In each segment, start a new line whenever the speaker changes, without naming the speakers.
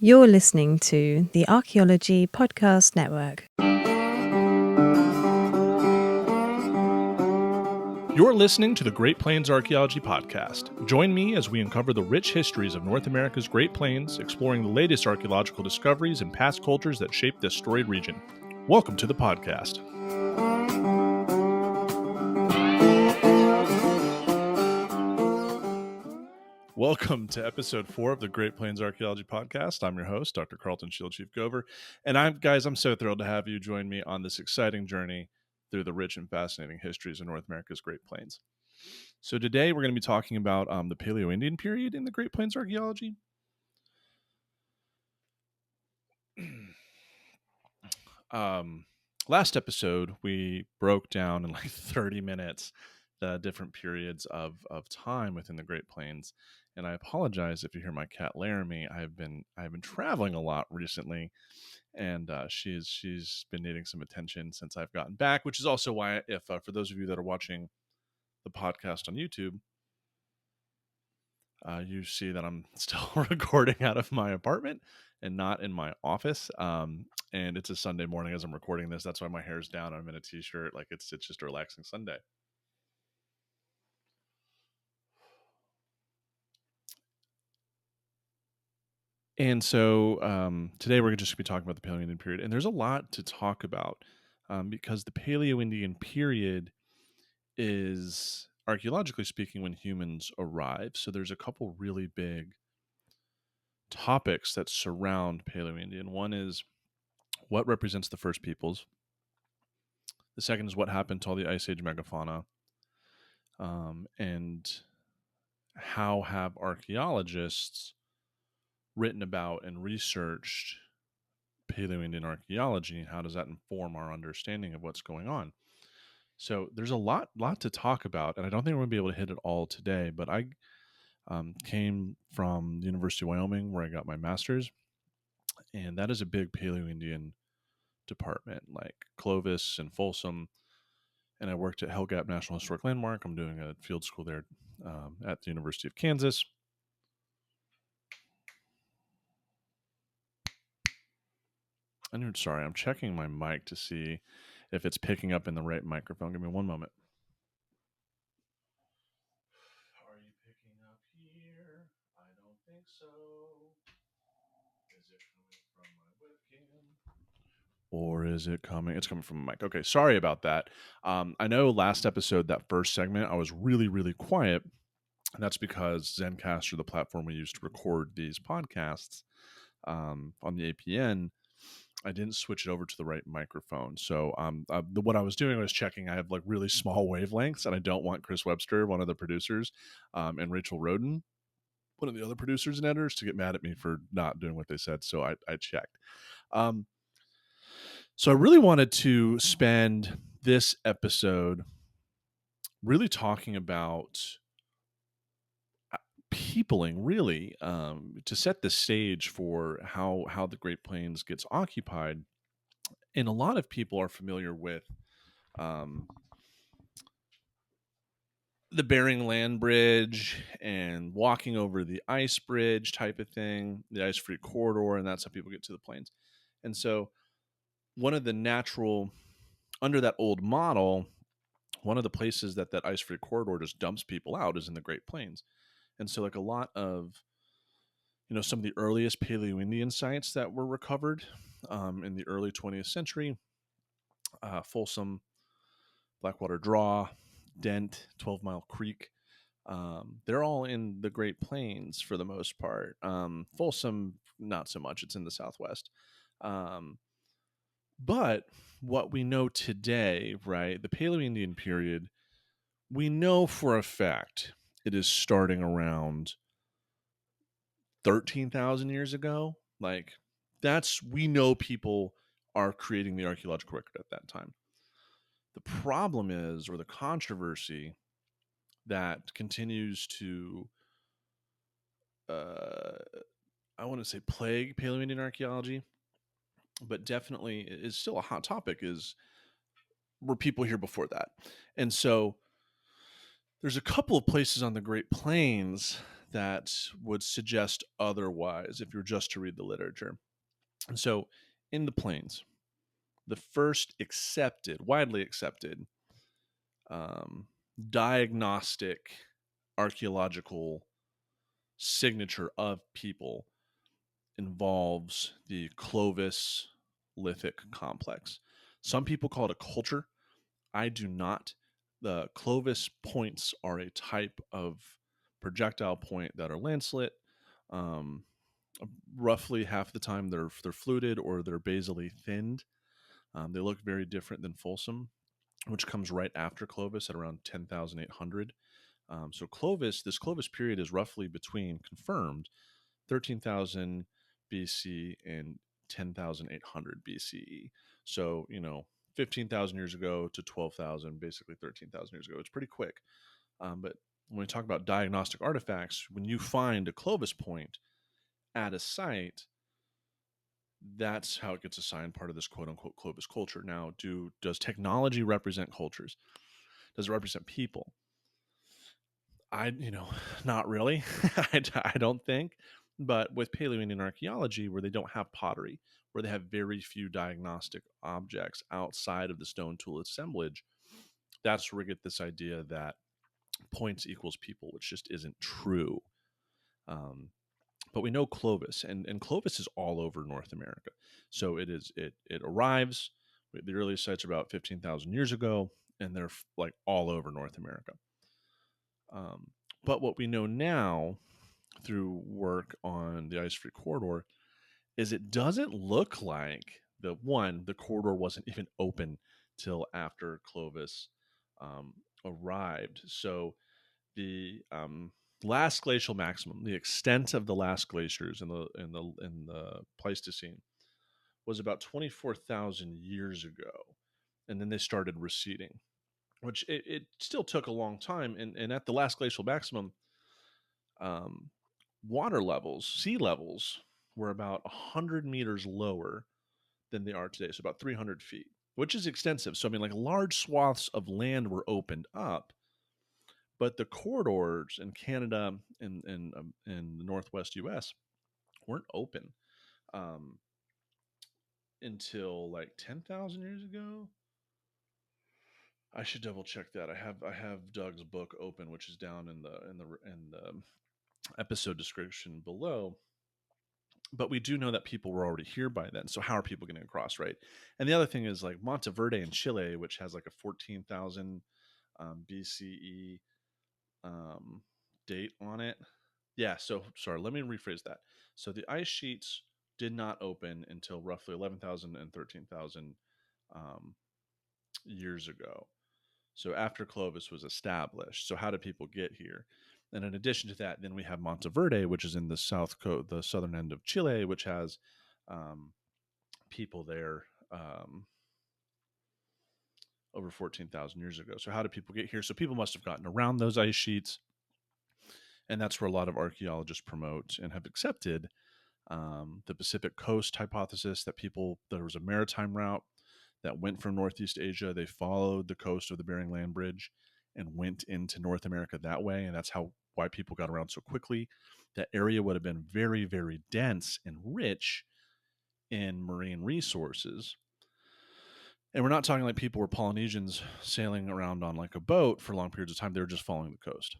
You're listening to the Archaeology Podcast Network.
You're listening to the Great Plains Archaeology Podcast. Join me as we uncover the rich histories of North America's Great Plains, exploring the latest archaeological discoveries and past cultures that shape this storied region. Welcome to the podcast. Welcome to episode 4 of the Great Plains Archaeology Podcast. I'm your host, Dr. Carlton Shield Chief Gover. And I'm so thrilled to have you join me on this exciting journey through the rich and fascinating histories of North America's Great Plains. So today we're going to be talking about the Paleoindian period in the Great Plains Archaeology. Last episode, we broke down in like 30 minutes the different periods of time within the Great Plains. And I apologize if you hear my cat Laramie. I've been traveling a lot recently, and she's been needing some attention since I've gotten back, which is also why, if for those of you that are watching the podcast on YouTube, you see that I'm still recording out of my apartment and not in my office. And it's a Sunday morning as I'm recording this. That's why my hair's down. I'm in a t-shirt. Like it's just a relaxing Sunday. And so today we're just going to be talking about the Paleoindian period. And there's a lot to talk about because the Paleoindian period is, archaeologically speaking, when humans arrive. So there's a couple really big topics that surround Paleoindian. One is what represents the first peoples. The second is what happened to all the Ice Age megafauna. And how have archaeologists written about and researched Paleoindian archaeology, and how does that inform our understanding of what's going on? So there's a lot to talk about, and I don't think we're going to be able to hit it all today, but I came from the University of Wyoming, where I got my master's, and that is a big Paleoindian department, like Clovis and Folsom, and I worked at Hell Gap National Historic Landmark. I'm doing a field school there at the University of Kansas. I'm checking my mic to see if it's picking up in the right microphone. Give me one moment. Are you picking up here? I don't think so. Is it coming from my webcam? Or is it coming? It's coming from a mic. Okay, sorry about that. I know last episode, that first segment, I was really, really quiet. And that's because Zencastr, the platform we use to record these podcasts on the APN, I didn't switch it over to the right microphone. So what I was doing was checking. I have like really small wavelengths, and I don't want Chris Webster, one of the producers, and Rachel Roden, one of the other producers and editors, to get mad at me for not doing what they said. So I checked. So I really wanted to spend this episode really talking about peopling, really, to set the stage for how the Great Plains gets occupied. And a lot of people are familiar with the Bering Land Bridge and walking over the ice bridge type of thing, the ice-free corridor, and that's how people get to the plains. And so one of the natural, under that old model, one of the places that ice-free corridor just dumps people out is in the Great Plains. And so like a lot of, some of the earliest Paleoindian sites that were recovered in the early 20th century, Folsom, Blackwater Draw, Dent, 12 Mile Creek, they're all in the Great Plains for the most part. Folsom, not so much. It's in the Southwest. But what we know today, right, the Paleoindian period, we know for a fact it is starting around 13,000 years ago. Like, we know people are creating the archaeological record at that time. The problem is, or the controversy that continues to, I want to say, plague Paleoindian archaeology, but definitely is still a hot topic, is, were people here before that? And so there's a couple of places on the Great Plains that would suggest otherwise if you were just to read the literature. And so in the plains, the first widely accepted diagnostic archaeological signature of people involves the Clovis lithic complex. Some people call it a culture. I do not. The Clovis points are a type of projectile point that are lancelet. Um, Roughly half the time they're fluted or they're basally thinned. They look very different than Folsom, which comes right after Clovis at around 10,800. So this Clovis period is roughly between confirmed 13,000 BC and 10,800 BCE. So, 15,000 years ago to 12,000, basically 13,000 years ago. It's pretty quick. But when we talk about diagnostic artifacts, when you find a Clovis point at a site, that's how it gets assigned part of this quote unquote Clovis culture. Now, does technology represent cultures? Does it represent people? Not really. I don't think. But with Paleoindian archaeology, where they don't have pottery, where they have very few diagnostic objects outside of the stone tool assemblage, that's where we get this idea that points equals people, which just isn't true. But we know Clovis, and Clovis is all over North America. So it arrives. The earliest sites are about 15,000 years ago, and they're like all over North America. But what we know now through work on the ice-free corridor is it doesn't look like the corridor wasn't even open till after Clovis arrived. So the last glacial maximum, the extent of the last glaciers in the Pleistocene, was about 24,000 years ago, and then they started receding, which it still took a long time. And at the last glacial maximum, water levels, sea levels, were about 100 meters lower than they are today, so about 300 feet, which is extensive. So, I mean, like large swaths of land were opened up, but the corridors in Canada and the Northwest U.S. weren't open until like 10,000 years ago. I should double check that. I have Doug's book open, which is down in the episode description below. But we do know that people were already here by then. So how are people getting across, right? And the other thing is like Monteverde in Chile, which has like a 14,000 BCE date on it. Yeah, so sorry, let me rephrase that. So the ice sheets did not open until roughly 11,000 and 13,000 years ago. So after Clovis was established. So how did people get here? And in addition to that, then we have Monteverde, which is in the the southern end of Chile, which has people there over 14,000 years ago. So how did people get here? So people must have gotten around those ice sheets. And that's where a lot of archaeologists promote and have accepted the Pacific Coast hypothesis that there was a maritime route that went from Northeast Asia. They followed the coast of the Bering Land Bridge and went into North America that way. And that's why people got around so quickly. That area would have been very, very dense and rich in marine resources. And we're not talking like people were Polynesians sailing around on like a boat for long periods of time. They were just following the coast.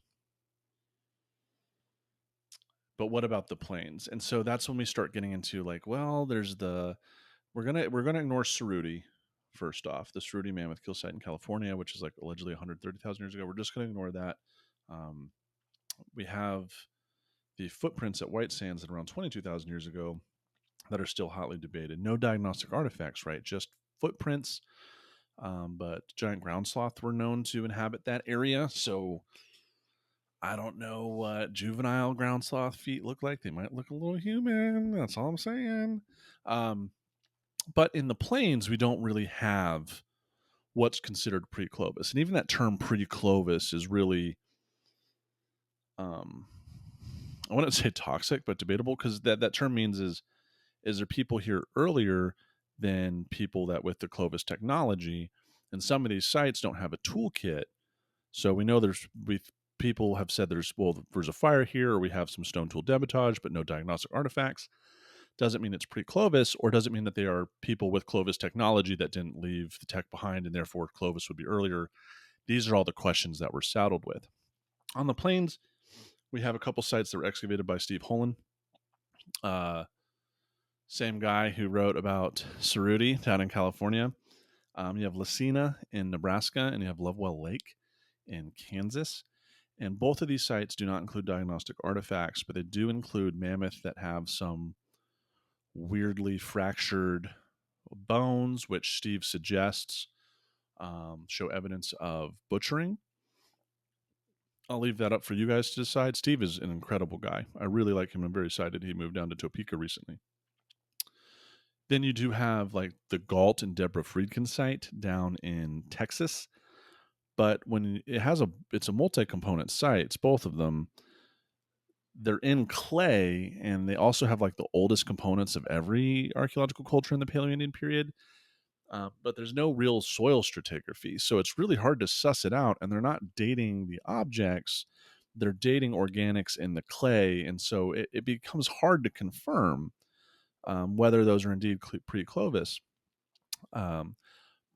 But what about the plains? And so that's when we start getting into like, well, there's we're gonna ignore Cerruti first off, the Cerruti mammoth kill site in California, which is like allegedly 130,000 years ago. We're just gonna ignore that. We have the footprints at White Sands at around 22,000 years ago that are still hotly debated. No diagnostic artifacts, right? Just footprints. But giant ground sloth were known to inhabit that area. So I don't know what juvenile ground sloth feet look like. They might look a little human. That's all I'm saying. But in the plains, we don't really have what's considered pre-Clovis. And even that term pre-Clovis is really, I wouldn't say toxic, but debatable, because that term means is there people here earlier than people that with the Clovis technology, and some of these sites don't have a toolkit. So we know there's people have said there's a fire here, or we have some stone tool debitage, but no diagnostic artifacts. Doesn't mean it's pre-Clovis, or doesn't mean that they are people with Clovis technology that didn't leave the tech behind, and therefore Clovis would be earlier. These are all the questions that we're saddled with. On the plains, we have a couple sites that were excavated by Steve Holland. Same guy who wrote about Cerruti down in California. You have Lacina in Nebraska, and you have Lovewell Lake in Kansas. And both of these sites do not include diagnostic artifacts, but they do include mammoth that have some weirdly fractured bones, which Steve suggests show evidence of butchering. I'll leave that up for you guys to decide. Steve is an incredible guy. I really like him. I'm very excited he moved down to Topeka recently. Then you do have like the Galt and Deborah Friedkin site down in Texas. But when it's a multi-component site, it's both of them. They're in clay, and they also have like the oldest components of every archaeological culture in the Paleoindian period. But there's no real soil stratigraphy, so it's really hard to suss it out. And they're not dating the objects; they're dating organics in the clay, and so it becomes hard to confirm whether those are indeed pre-Clovis.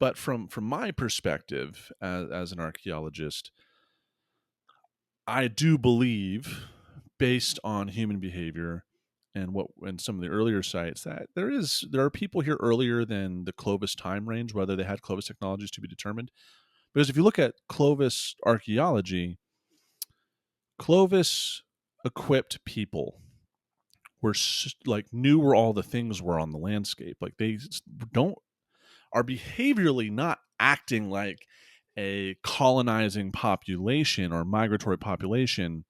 But from my perspective as an archaeologist, I do believe, based on human behavior and some of the earlier sites, that there are people here earlier than the Clovis time range, whether they had Clovis technologies to be determined. Because if you look at Clovis archaeology, Clovis equipped people were like knew where all the things were on the landscape. Like they are behaviorally not acting like a colonizing population or migratory population.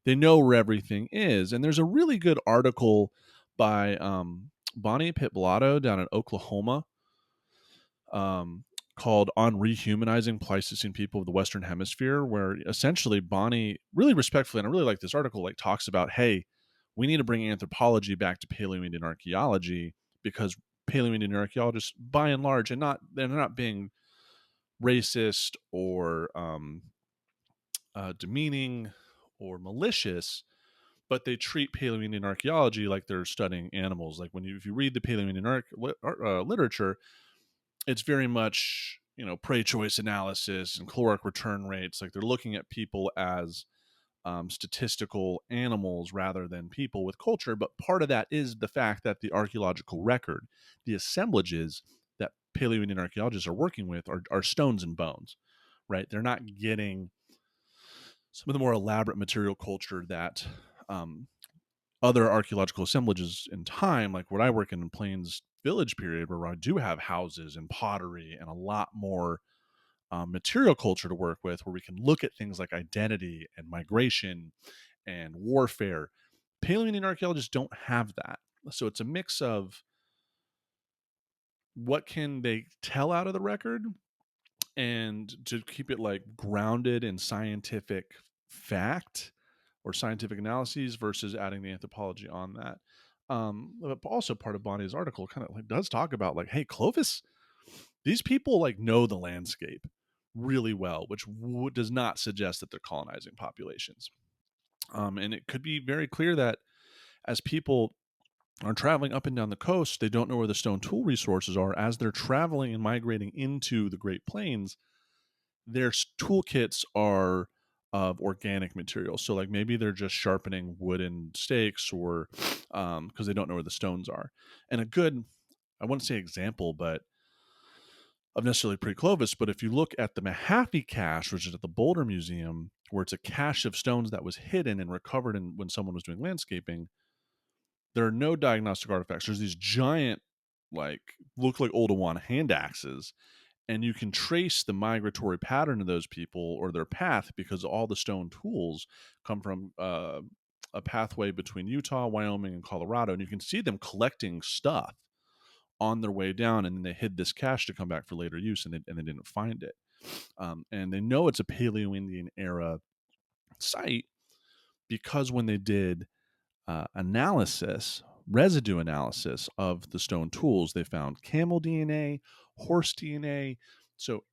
They know where everything is. And there's a really good article by Bonnie Pitblato down in Oklahoma called On Rehumanizing Pleistocene People of the Western Hemisphere, where essentially Bonnie, really respectfully, and I really like this article, like talks about, hey, we need to bring anthropology back to Paleoindian archaeology, because Paleoindian archaeologists, by and large, they're not being racist or demeaning or malicious, but they treat Paleoindian archaeology like they're studying animals. Like if you read the Paleoindian literature, it's very much prey choice analysis and caloric return rates. Like they're looking at people as statistical animals rather than people with culture. But part of that is the fact that the archaeological record, the assemblages that Paleoindian archaeologists are working with, are stones and bones, right? They're not getting some of the more elaborate material culture that other archaeological assemblages in time, like what I work in Plains Village period, where I do have houses and pottery and a lot more material culture to work with, where we can look at things like identity and migration and warfare. Paleoindian archaeologists don't have that. So it's a mix of what can they tell out of the record, and to keep it like grounded in scientific fact or scientific analyses, versus adding the anthropology on that. But also part of Bonnie's article kind of like does talk about like, hey, Clovis, these people like know the landscape really well, which does not suggest that they're colonizing populations. And it could be very clear that as people are traveling up and down the coast, they don't know where the stone tool resources are. As they're traveling and migrating into the Great Plains, their toolkits are of organic material. So like maybe they're just sharpening wooden stakes, or because they don't know where the stones are. And a good, I wouldn't say example, but of necessarily pre-Clovis, but if you look at the Mahaffey cache, which is at the Boulder Museum, where it's a cache of stones that was hidden and recovered when someone was doing landscaping, there are no diagnostic artifacts. There's these giant, like, look like old Awan hand axes, and you can trace the migratory pattern of those people or their path, because all the stone tools come from a pathway between Utah, Wyoming, and Colorado, and you can see them collecting stuff on their way down, and then they hid this cache to come back for later use, and they didn't find it. And they know it's a Paleo-Indian era site because when they did residue analysis of the stone tools, they found camel DNA, horse DNA. So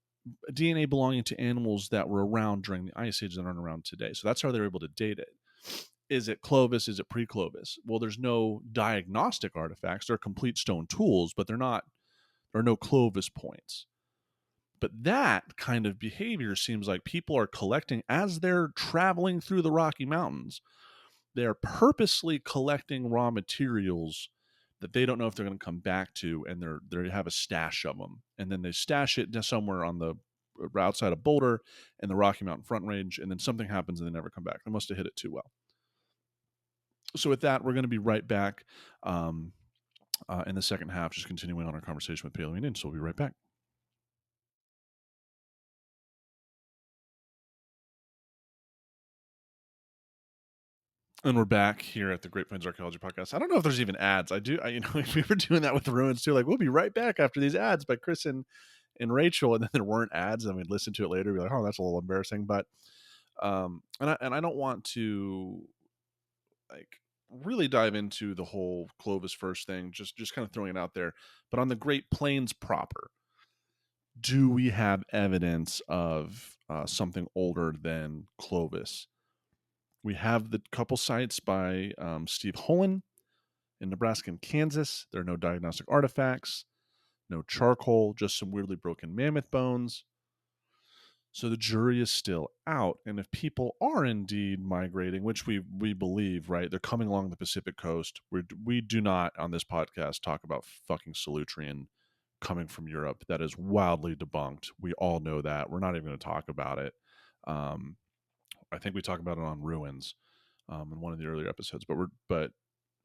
DNA belonging to animals that were around during the Ice Age that aren't around today. So that's how they're able to date it. Is it Clovis? Is it pre-Clovis? Well, there's no diagnostic artifacts. They're complete stone tools, but there are no Clovis points. But that kind of behavior seems like people are collecting as they're traveling through the Rocky Mountains. They're purposely collecting raw materials that they don't know if they're going to come back to, and they have a stash of them, and then they stash it somewhere on the outside of Boulder and the Rocky Mountain Front Range, and then something happens and they never come back. They must have hit it too well. So with that, we're going to be right back in the second half, just continuing on our conversation with Paleoindian. So we'll be right back. And we're back here at the Great Plains Archaeology Podcast. I don't know if there's even ads. We were doing that with the ruins too. Like, we'll be right back after these ads by Chris and Rachel, and then there weren't ads, and we'd listen to it later. Be like, oh, that's a little embarrassing. But and I don't want to like really dive into the whole Clovis first thing. Just kind of throwing it out there. But on the Great Plains proper, do we have evidence of something older than Clovis? We have the couple sites by Steve Holland in Nebraska and Kansas. There are no diagnostic artifacts, no charcoal, just some weirdly broken mammoth bones. So the jury is still out. And if people are indeed migrating, which we believe, right, they're coming along the Pacific coast. We do not on this podcast talk about fucking Solutrean coming from Europe. That is wildly debunked. We all know that. We're not even going to talk about it. I think we talk about it on Ruins in one of the earlier episodes. But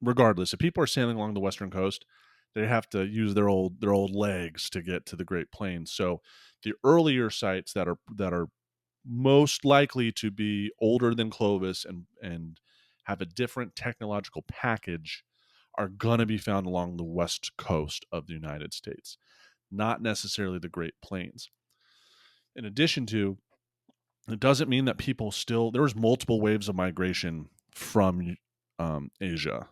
regardless, if people are sailing along the western coast, they have to use their old legs to get to the Great Plains. So the earlier sites that are most likely to be older than Clovis and have a different technological package are going to be found along the west coast of the United States, not necessarily the Great Plains. In addition to, it doesn't mean that people there was multiple waves of migration from Asia.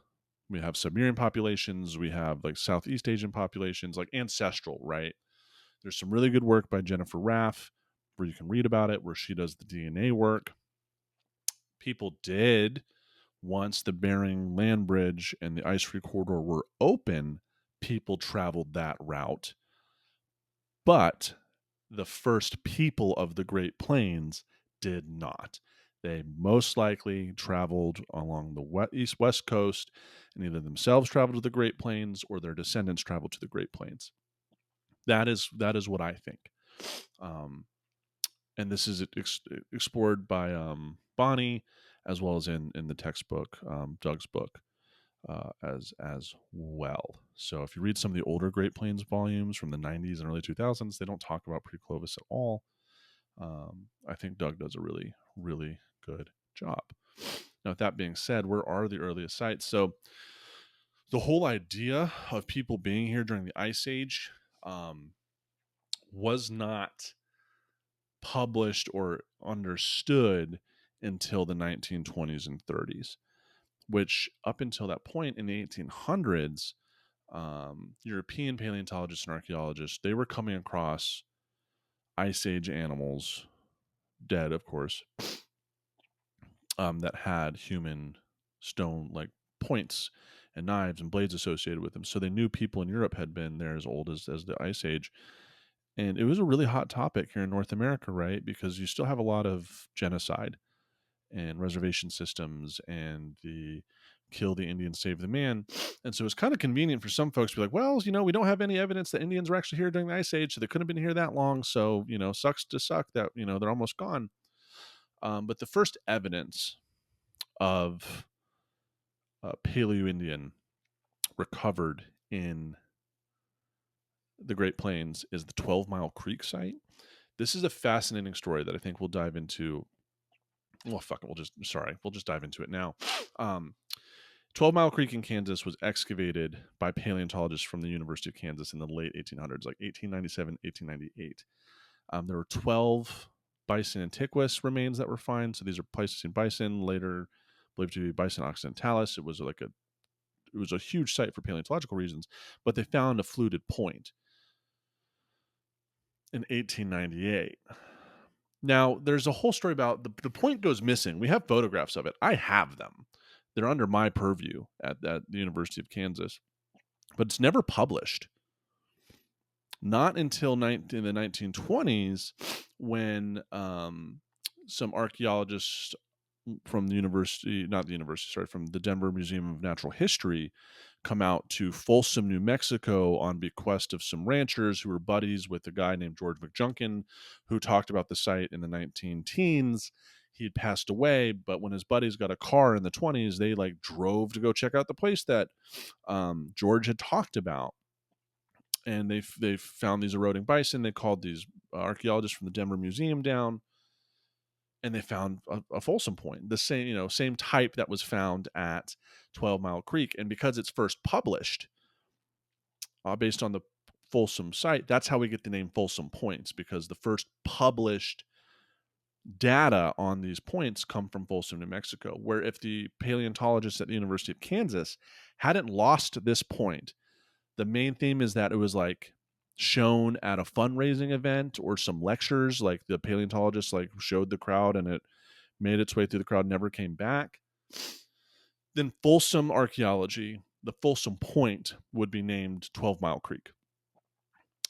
We have Siberian populations, we have like Southeast Asian populations, like ancestral, right? There's some really good work by Jennifer Raff where you can read about it, where she does the DNA work. People did, once the Bering Land Bridge and the ice-free corridor were open, people traveled that route. But the first people of the Great Plains did not. They most likely traveled along the east-west coast, and either themselves traveled to the Great Plains or their descendants traveled to the Great Plains. That is what I think. And this is explored by Bonnie, as well as in the textbook, Doug's book, as well. So if you read some of the older Great Plains volumes from the 90s and early 2000s, they don't talk about pre-Clovis at all. I think Doug does a really, really good job. Now, with that being said, where are the earliest sites? So the whole idea of people being here during the Ice Age was not published or understood until the 1920s and 30s, which up until that point in the 1800s, European paleontologists and archaeologists, they were coming across Ice Age animals, dead of course, that had human stone like points and knives and blades associated with them. So they knew people in Europe had been there as old as the Ice Age. And it was a really hot topic here in North America, right? Because you still have a lot of genocide and reservation systems and the kill the Indian, save the man. And so it's kind of convenient for some folks to be like, well, we don't have any evidence that Indians were actually here during the Ice Age, so they couldn't have been here that long. So, sucks to suck that, they're almost gone. But the first evidence of Paleoindian recovered in the Great Plains is the 12 Mile Creek site. This is a fascinating story that I think we'll dive into. Well, fuck it. We'll just dive into it now. 12 Mile Creek in Kansas was excavated by paleontologists from the University of Kansas in the late 1800s, like 1897, 1898. There were 12 bison antiquus remains that were found. So these are Pleistocene bison, later believed to be bison occidentalis. It was a huge site for paleontological reasons, but they found a fluted point. in 1898. Now, there's a whole story about the point goes missing. We have photographs of it. I have them. They're under my purview at the University of Kansas, but it's never published. Not until the 1920s, when some archaeologists from the university, not the university, sorry, from the Denver Museum of Natural History, come out to Folsom, New Mexico on bequest of some ranchers who were buddies with a guy named George McJunkin, who talked about the site in the 19 teens. He had passed away, but when his buddies got a car in the 20s, they like drove to go check out the place that George had talked about. And they found these eroding bison. They called these archaeologists from the Denver Museum down, and they found a Folsom point, the same type that was found at 12 Mile Creek. And because it's first published based on the Folsom site, that's how we get the name Folsom Points, because the first published data on these points come from Folsom, New Mexico, where if the paleontologists at the University of Kansas hadn't lost this point, the main theme is that it was like shown at a fundraising event or some lectures, like the paleontologists like showed the crowd and it made its way through the crowd, never came back. Then Folsom archaeology, the Folsom Point, would be named 12 Mile Creek.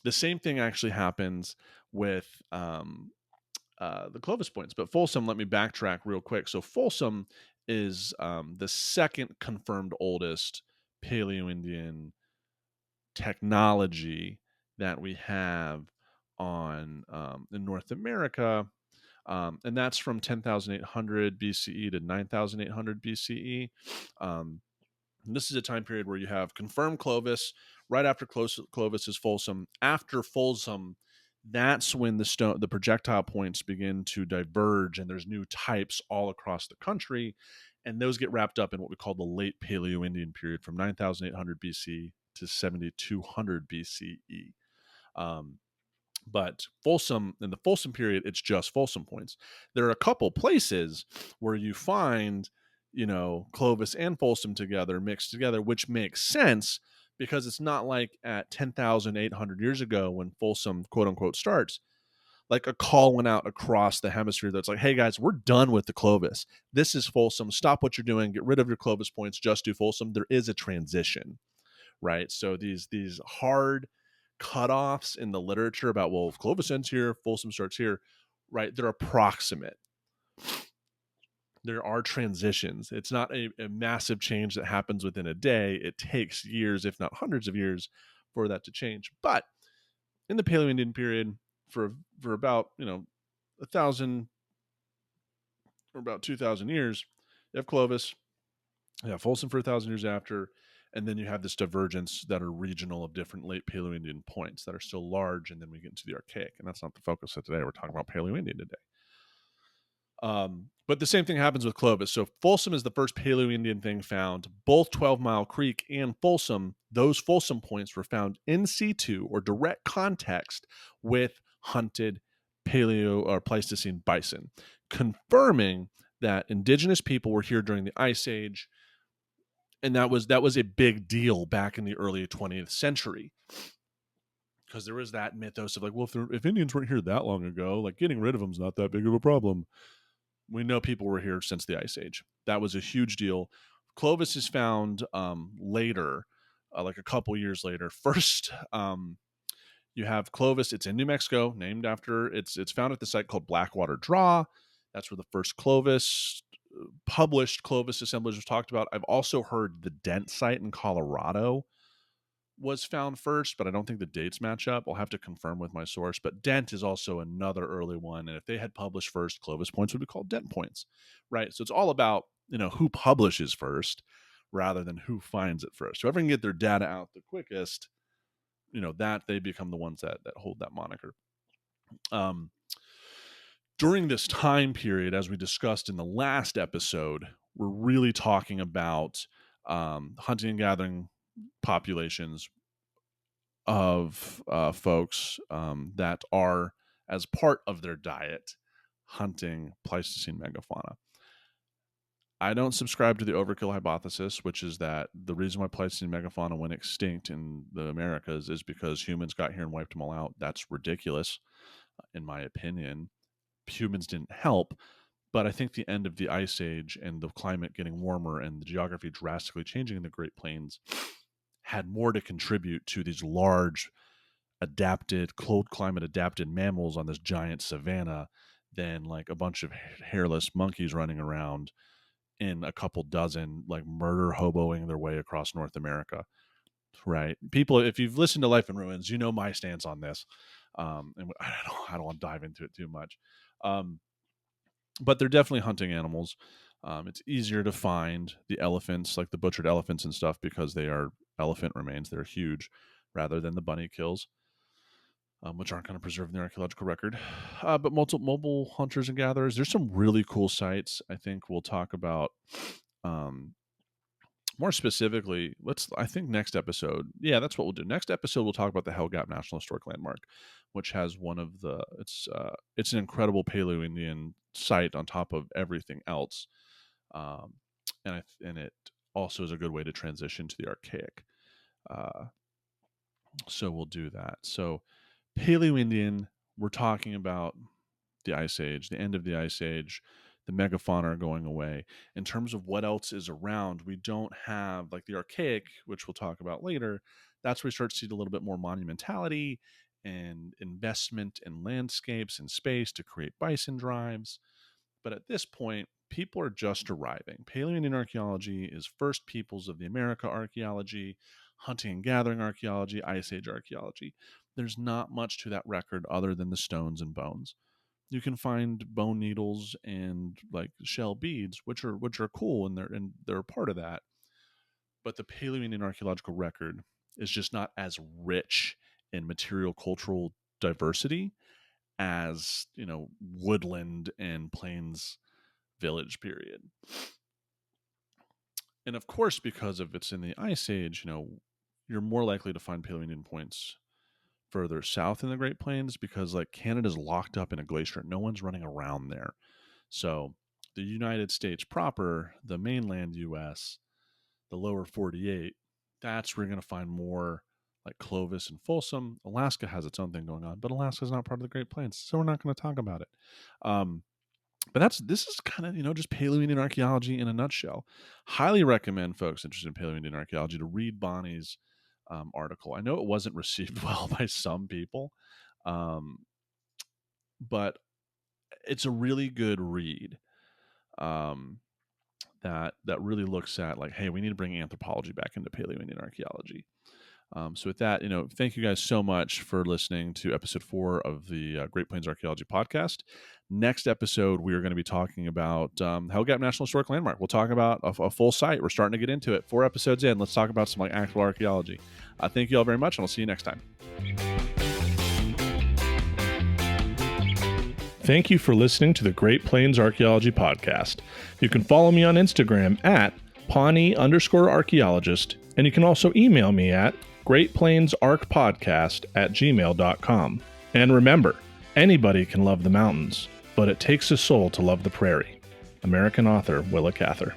The same thing actually happens with the Clovis points, but Folsom, let me backtrack real quick. So Folsom is the second confirmed oldest Paleoindian technology that we have on in North America, and that's from 10,800 BCE to 9,800 BCE. This is a time period where you have confirmed Clovis. Right after Clovis is Folsom. After Folsom, that's when the projectile points begin to diverge, and there's new types all across the country, and those get wrapped up in what we call the late Paleoindian period, from 9,800 BC to 7,200 BCE. But Folsom, in the Folsom period, it's just Folsom points. There are a couple places where you find, Clovis and Folsom together, mixed together, which makes sense because it's not like at 10,800 years ago when Folsom, quote unquote, starts, like a call went out across the hemisphere that's like, hey guys, we're done with the Clovis. This is Folsom. Stop what you're doing. Get rid of your Clovis points. Just do Folsom. There is a transition, right? So these hard cutoffs in the literature about, well, if Clovis ends here, Folsom starts here, right? They're approximate. There are transitions. It's not a massive change that happens within a day. It takes years, if not hundreds of years, for that to change. But in the Paleoindian period, for about 1,000 or about 2,000 years, you have Clovis, you have Folsom for 1,000 years after, and then you have this divergence that are regional of different late Paleoindian points that are still large, and then we get into the Archaic, and that's not the focus of today. We're talking about Paleoindian today. But the same thing happens with Clovis. So Folsom is the first Paleoindian thing found. Both 12 Mile Creek and Folsom, those Folsom points were found in situ or direct context with hunted Paleo or Pleistocene bison, confirming that indigenous people were here during the Ice Age. And that was a big deal back in the early 20th century. Because there was that mythos of like, well, if Indians weren't here that long ago, like getting rid of them is not that big of a problem. We know people were here since the Ice Age. That was a huge deal. Clovis is found later, like a couple years later. First, you have Clovis. It's in New Mexico, named after, it's found at the site called Blackwater Draw. That's where the first Clovis, published Clovis assemblage was talked about. I've also heard the Dent site in Colorado was found first, but I don't think the dates match up. I'll have to confirm with my source. But Dent is also another early one. And if they had published first, Clovis points would be called Dent points, right? So it's all about, who publishes first rather than who finds it first. Whoever can get their data out the quickest, that they become the ones that hold that moniker. During this time period, as we discussed in the last episode, we're really talking about hunting and gathering populations of folks that are, as part of their diet, hunting Pleistocene megafauna. I don't subscribe to the overkill hypothesis, which is that the reason why Pleistocene megafauna went extinct in the Americas is because humans got here and wiped them all out. That's ridiculous, in my opinion. Humans didn't help, but I think the end of the Ice Age and the climate getting warmer and the geography drastically changing in the Great Plains had more to contribute to these large, adapted, cold climate adapted mammals on this giant savanna than like a bunch of hairless monkeys running around in a couple dozen, like murder hoboing their way across North America. Right. People, if you've listened to Life in Ruins, you know my stance on this. And I don't want to dive into it too much. But they're definitely hunting animals. It's easier to find the elephants, like the butchered elephants and stuff, because they are elephant remains. They're huge, rather than the bunny kills, which aren't going to preserve in the archaeological record. But mobile hunters and gatherers, there's some really cool sites. I think we'll talk about more specifically. I think next episode, that's what we'll do. Next episode, we'll talk about the Hell Gap National Historic Landmark, which has one of the, it's an incredible Paleoindian site on top of everything else. And it also is a good way to transition to the archaic. So we'll do that. So Paleoindian, we're talking about the Ice Age, the end of the Ice Age, the megafauna are going away. In terms of what else is around, we don't have, like the archaic, which we'll talk about later. That's where we start to see a little bit more monumentality and investment in landscapes and space to create bison drives. But at this point, people are just arriving. Paleoindian archaeology is first peoples of the America archaeology, hunting and gathering archaeology, Ice Age archaeology. There's not much to that record other than the stones and bones. You can find bone needles and like shell beads, which are cool, and they're a part of that. But the Paleoindian archaeological record is just not as rich in material cultural diversity as, woodland and plains village period. And of course, because of it's in the Ice Age, you're more likely to find Paleoindian points further south in the Great Plains, because like Canada's locked up in a glacier. No one's running around there. So the United States proper, the mainland US, the lower 48, that's where you're going to find more like Clovis and Folsom. Alaska has its own thing going on, but Alaska's not part of the Great Plains, so we're not going to talk about it. But this is kind of, just Paleoindian archaeology in a nutshell. Highly recommend folks interested in Paleoindian archaeology to read Bonnie's article. I know it wasn't received well by some people, but it's a really good read that really looks at like, hey, we need to bring anthropology back into Paleoindian archaeology. So with that, thank you guys so much for listening to episode 4 of the Great Plains Archaeology Podcast. Next episode, we are going to be talking about Hell Gap National Historic Landmark. We'll talk about a full site. We're starting to get into it. 4 episodes in. Let's talk about some like actual archaeology. Thank you all very much, and I'll see you next time. Thank you for listening to the Great Plains Archaeology Podcast. You can follow me on Instagram at Pawnee_archaeologist, and you can also email me at greatplainsarchpodcast@gmail.com. And remember, anybody can love the mountains, but it takes a soul to love the prairie. American author Willa Cather.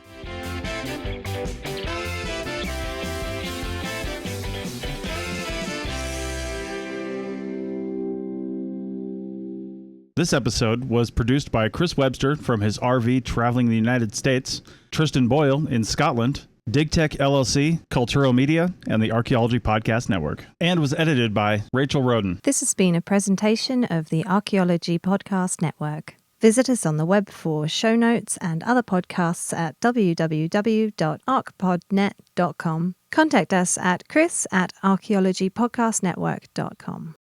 This episode was produced by Chris Webster from his RV traveling the United States, Tristan Boyle in Scotland, DigTech LLC, Cultural Media, and the Archaeology Podcast Network, and was edited by Rachel Roden.
This has been a presentation of the Archaeology Podcast Network. Visit us on the web for show notes and other podcasts at www.archpodnet.com. Contact us at chris@archaeologypodcastnetwork.com.